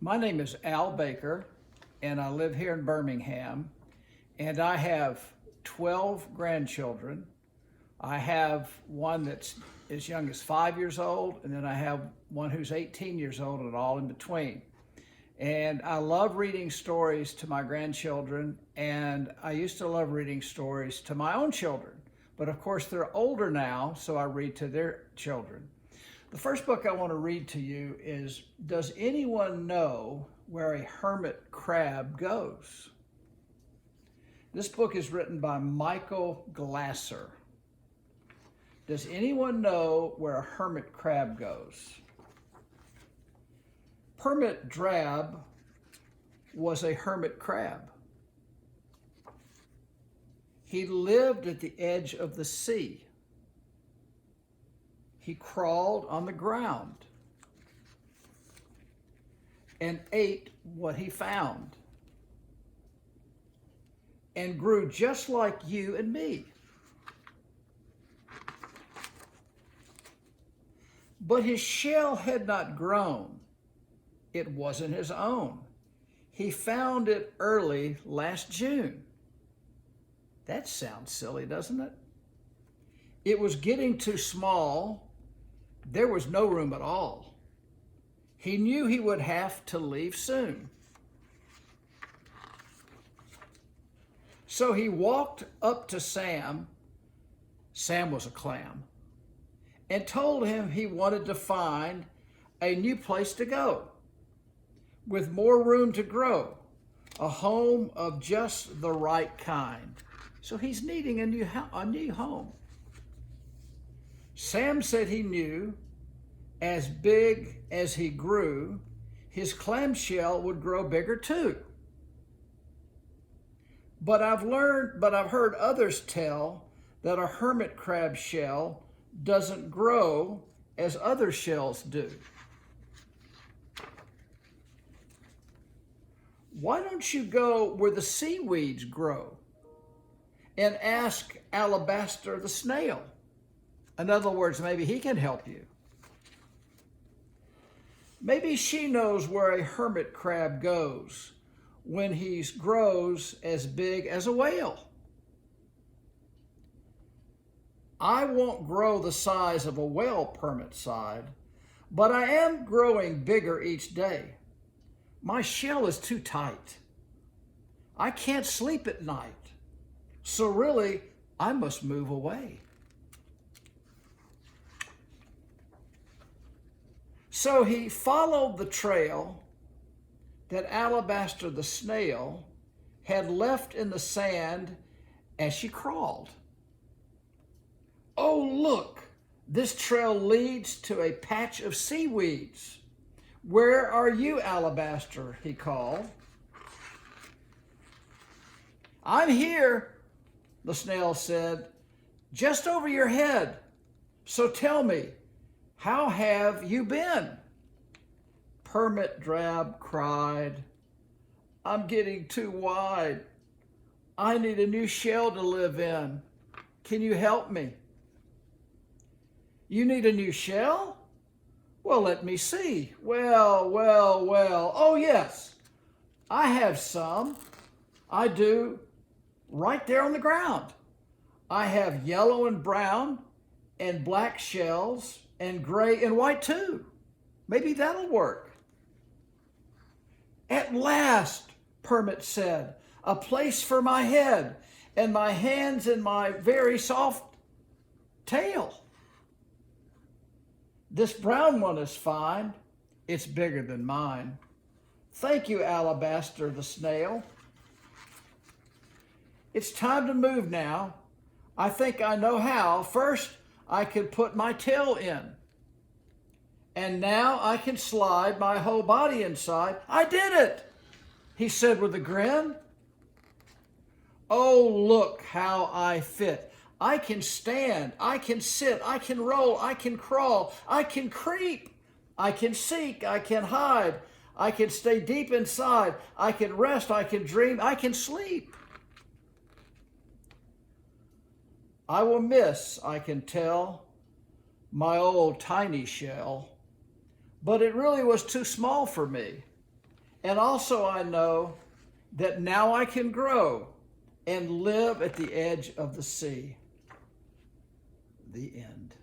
My name is Al Baker, and I live here in Birmingham, and I have 12 grandchildren. I have one that's as young as 5 years old, and then I have one who's 18 years old, and all in between. And I love reading stories to my grandchildren, and I used to love reading stories to my own children. But of course, they're older now, so I read to their children. The first book I want to read to you is, Does Anyone Know Where a Hermit Crab Goes? This book is written by Michael Glaser. Does anyone know where a hermit crab goes? Hermit Drab was a hermit crab. He lived at the edge of the sea. He crawled on the ground and ate what he found and grew just like you and me. But his shell had not grown. It wasn't his own. He found it early last June. That sounds silly, doesn't it? It was getting too small. There was no room at all. He knew he would have to leave soon. So he walked up to Sam. Sam was a clam, and told him he wanted to find a new place to go with more room to grow, a home of just the right kind. So he's needing a new home. Sam said he knew as big as he grew, his clamshell would grow bigger too. But I've heard others tell that a hermit crab shell doesn't grow as other shells do. Why don't you go where the seaweeds grow and ask Alabaster the snail? In other words, maybe he can help you. Maybe she knows where a hermit crab goes when he grows as big as a whale. I won't grow the size of a whale hermit side, but I am growing bigger each day. My shell is too tight. I can't sleep at night. So really, I must move away. So he followed the trail that Alabaster the snail had left in the sand as she crawled. Oh, look, this trail leads to a patch of seaweeds. Where are you, Alabaster? He called. I'm here, the snail said, just over your head. So tell me, how have you been? Hermit Drab cried, I'm getting too wide. I need a new shell to live in. Can you help me? You need a new shell? Well, let me see. Well. Oh, yes, I have some. I do, right there on the ground. I have yellow and brown and black shells and gray and white too. Maybe that'll work. At last, Hermit said, a place for my head and my hands and my very soft tail. This brown one is fine. It's bigger than mine. Thank you, Alabaster the snail. It's time to move now. I think I know how. First, I could put my tail in. And now I can slide my whole body inside. I did it, he said with a grin. Oh, look how I fit. I can stand, I can sit, I can roll, I can crawl, I can creep, I can seek, I can hide, I can stay deep inside, I can rest, I can dream, I can sleep. I will miss, I can tell, my old tiny shell, but it really was too small for me. And also I know that now I can grow and live at the edge of the sea. The end.